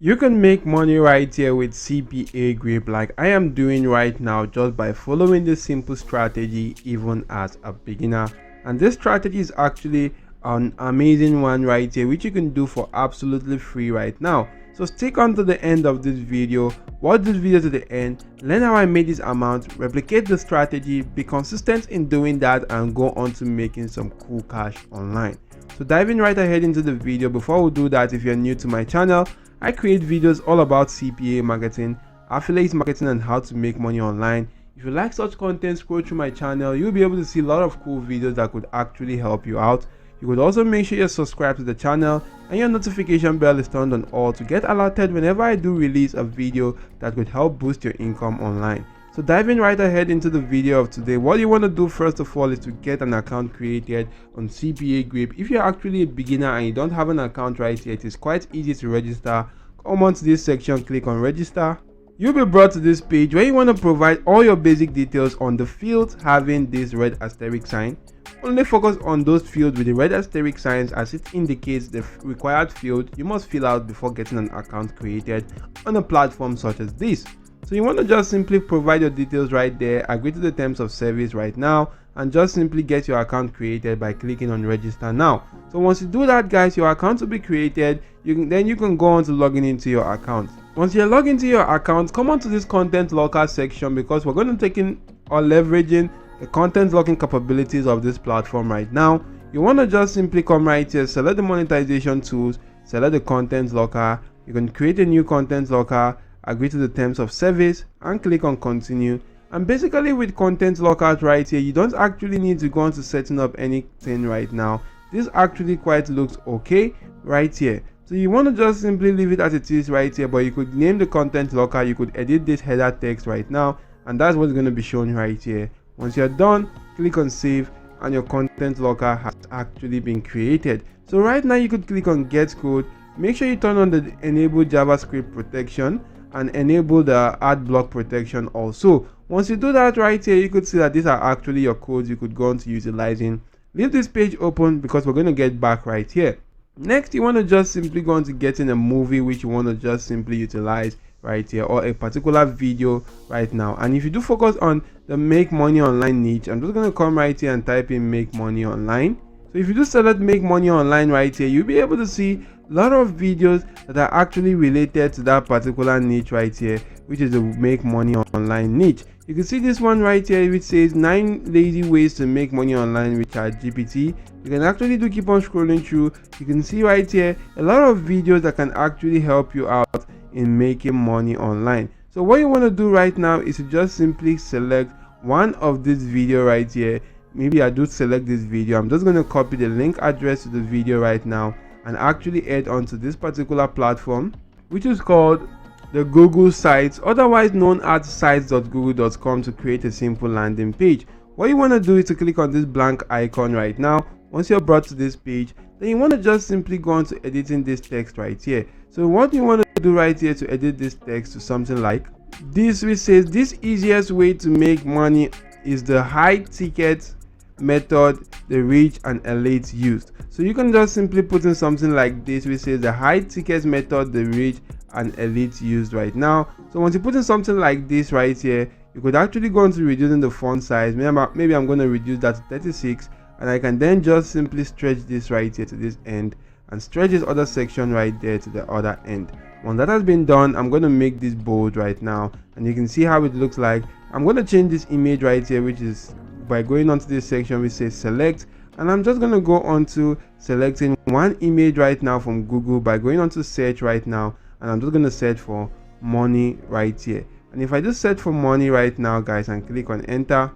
You can make money right here with CPAGrip like I am doing right now just by following this simple strategy even as a beginner. And this strategy is actually an amazing one right here which you can do for absolutely free right now. So stick on to the end of this video, watch this video to the end, learn how I made this amount, replicate the strategy, be consistent in doing that, and go on to making some cool cash online. So diving right ahead into the video, before we do that, if you're new to my channel, I create videos all about CPA marketing, affiliate marketing, and how to make money online. If you like such content, scroll through my channel. You'll be able to see a lot of cool videos that could actually help you out. You could also make sure you're subscribed to the channel and your notification bell is turned on all to get alerted whenever I do release a video that could help boost your income online. So diving right ahead into the video of today, what you want to do first of all is to get an account created on CPAGrip. If you're actually a beginner and you don't have an account right yet, it is quite easy to register. Come on to this section, click on register. You'll be brought to this page where you want to provide all your basic details on the fields having this red asterisk sign. Only focus on those fields with the red asterisk signs, as it indicates the required field you must fill out before getting an account created on a platform such as this. So you want to just simply provide your details right there, agree to the terms of service right now, and just simply get your account created by clicking on register now. So once you do that, guys, your account will be created. Then you can go on to logging into your account. Once you're logged into your account, come on to this content locker section, because we're going to take in or leveraging the content locking capabilities of this platform right now. You want to just simply come right here, select the monetization tools, select the content locker. You can create a new content locker, agree to the terms of service, and click on continue. And basically with content lockers right here, you don't actually need to go on to setting up anything right now. This actually quite looks okay right here. So you want to just simply leave it as it is right here, but you could name the content locker, you could edit this header text right now, and that's what's going to be shown right here. Once you're done, click on save, and your content locker has actually been created. So right now you could click on get code. Make sure you turn on the enable JavaScript protection and enable the ad block protection also. Once you do that right here, you could see that these are actually your codes you could go on to utilizing. Leave this page open because we're going to get back right here. Next, you want to just simply go on to getting a movie which you want to just simply utilize right here, or a particular video right now. And if you do focus on the make money online niche, I'm just going to come right here and type in make money online. So if you do select make money online right here, you'll be able to see a lot of videos that are actually related to that particular niche right here, which is the make money online niche. You can see this one right here which says 9 lazy ways to make money online with ChatGPT. You can actually keep on scrolling through. You can see right here a lot of videos that can actually help you out in making money online. So what you want to do right now is to just simply select one of this video right here. Maybe I do select this video. I'm just going to copy the link address to the video right now and actually add onto this particular platform, which is called the Google Sites, otherwise known as sites.google.com, to create a simple landing page. What you want to do is to click on this blank icon right now. Once you're brought to this page, then you want to just simply go on to editing this text right here. So what you want to do right here to edit this text to something like this, which says this easiest way to make money is the high ticket method the rich and elite used. So you can just simply put in something like this, which says the high ticket method the rich and elite used right now. So once you put in something like this right here, you could actually go into reducing the font size. Maybe I'm going to reduce that to 36, and I can then just simply stretch this right here to this end and stretch this other section right there to the other end. Once that has been done, I'm going to make this bold right now, and you can see how it looks like. I'm going to change this image right here, which is by going onto this section which says select, and I'm just going to go on to selecting one image right now from Google by going on to search right now, and I'm just going to search for money right here. And if I just search for money right now, guys, and click on enter,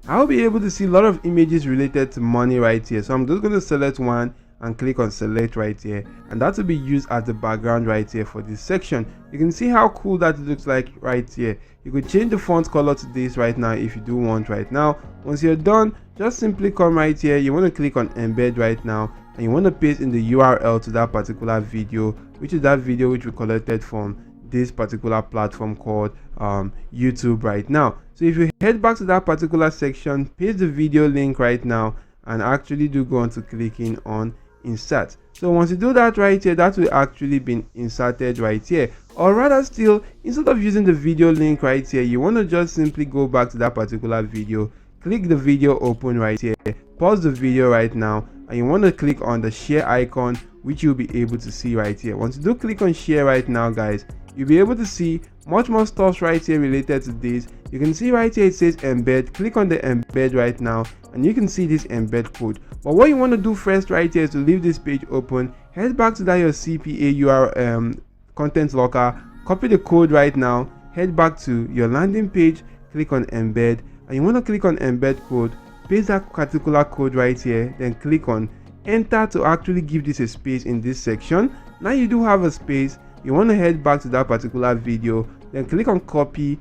I'll be able to see a lot of images related to money right here. So I'm just going to select one and click on select right here, and that will be used as the background right here for this section. You can see how cool that looks like right here. You could change the font color to this right now if you do want right now. Once you're done, just simply come right here. You want to click on embed right now, and you want to paste in the URL to that particular video, which is that video which we collected from this particular platform called YouTube right now. So if you head back to that particular section, paste the video link right now, and actually do go on to clicking on insert. So once you do that right here, that will actually be inserted right here. Or rather still, instead of using the video link right here, you want to just simply go back to that particular video, click the video open right here, pause the video right now, and you want to click on the share icon, which you'll be able to see right here. Once you do click on share right now, guys, you'll be able to see much more stuff right here related to this. You can see right here it says embed. Click on the embed right now and you can see this embed code. But what you want to do first right here is to leave this page open, head back to that your CPA URL content locker, copy the code right now, head back to your landing page, click on embed, and you want to click on embed code, paste that particular code right here, then click on enter to actually give this a space in this section. Now you do have a space. You want to head back to that particular video, then click on copy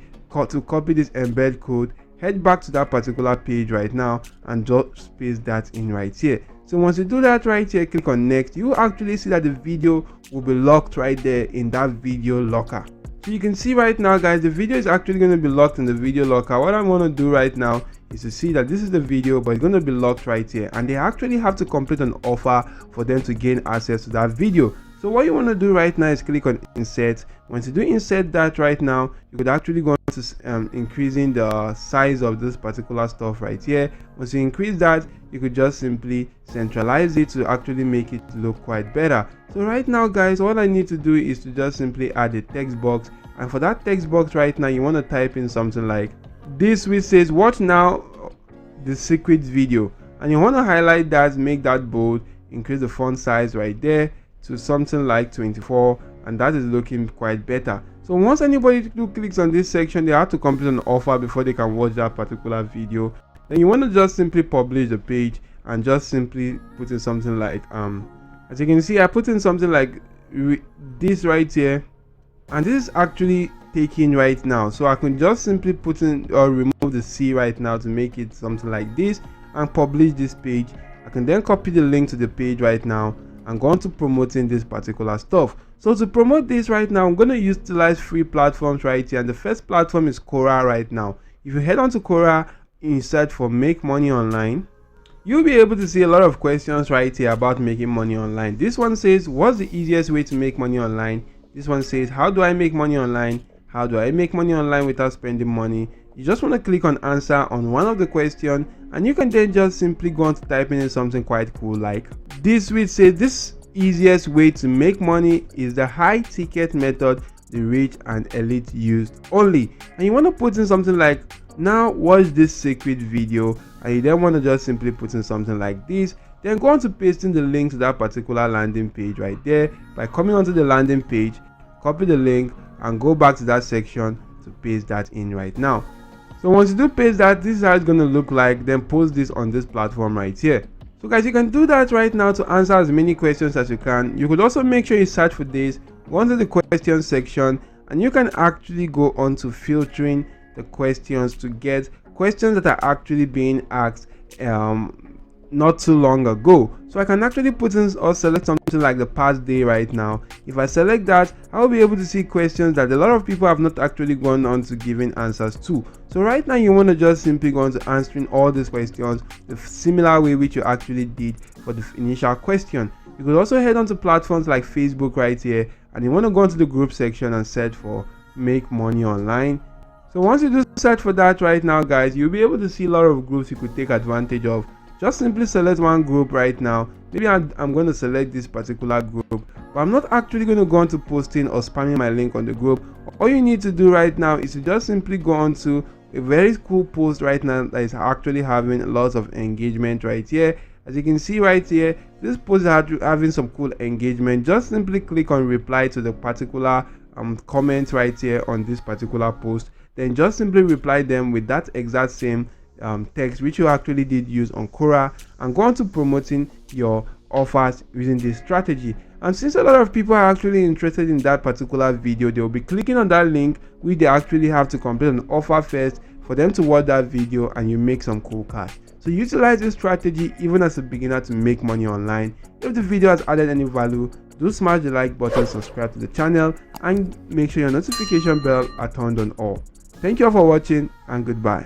to copy this embed code, head back to that particular page right now and just paste that in right here. So once you do that right here, click on next, you will actually see that the video will be locked right there in that video locker. So you can see right now, guys, the video is actually going to be locked in the video locker. What I'm going to do right now is to see that this is the video, but it's going to be locked right here, and they actually have to complete an offer for them to gain access to that video. So what you want to do right now is click on insert. Once you do insert that right now, you could actually go to increasing the size of this particular stuff right here. Once you increase that, you could just simply centralize it to actually make it look quite better. So right now, guys, all I need to do is to just simply add a text box, and for that text box right now, you want to type in something like this, which says watch now the secret video, and you want to highlight that, make that bold, increase the font size right there to something like 24, and that is looking quite better. So once anybody who clicks on this section, they have to complete an offer before they can watch that particular video. Then you want to just simply publish the page and just simply put in something like as you can see, I put in something like this right here, and this is actually taking right now. So I can just simply put in or remove the C right now to make it something like this and publish this page. I can then copy the link to the page right now and go on to promoting this particular stuff. So to promote this right now, I'm going to utilize free platforms right here, and the first platform is Quora right now. If you head on to Quora and search for make money online, you'll be able to see a lot of questions right here about making money online. This one says, what's the easiest way to make money online? This one says, how do I make money online? How do I make money online without spending money? You just want to click on answer on one of the questions, and you can then just simply go on to typing in something quite cool like this, which says this easiest way to make money is the high ticket method the rich and elite used only. And you want to put in something like now watch this secret video, and you then want to just simply put in something like this, then go on to pasting the link to that particular landing page right there. By coming onto the landing page, copy the link and go back to that section to paste that in right now. So once you do paste that, this is how it's going to look like. Then post this on this platform right here. So guys, you can do that right now to answer as many questions as you can. You could also make sure you search for this, go onto the question section, and you can actually go on to filtering the questions to get questions that are actually being asked not too long ago. So I can actually put in or select something like the past day right now. If I select that, I'll be able to see questions that a lot of people have not actually gone on to giving answers to. So right now you want to just simply go on to answering all these questions the similar way which you actually did for the initial question. You could also head on to platforms like Facebook right here, and you want to go into the group section and search for make money online. So once you do search for that right now, guys, you'll be able to see a lot of groups you could take advantage of. Just simply select one group right now. Maybe I'm going to select this particular group, but I'm not actually going to go on to posting or spamming my link on the group. All you need to do right now is to just simply go on to a very cool post right now that is actually having lots of engagement right here. As you can see right here, this post is having some cool engagement. Just simply click on reply to the particular comment right here on this particular post. Then just simply reply them with that exact same text which you actually did use on Quora, and go on to promoting your offers using this strategy. And since a lot of people are actually interested in that particular video, they will be clicking on that link which they actually have to complete an offer first for them to watch that video, and you make some cool cash. So utilize this strategy even as a beginner to make money online. If the video has added any value, do smash the like button, subscribe to the channel, and make sure your notification bell are turned on all. Thank you all for watching, and goodbye.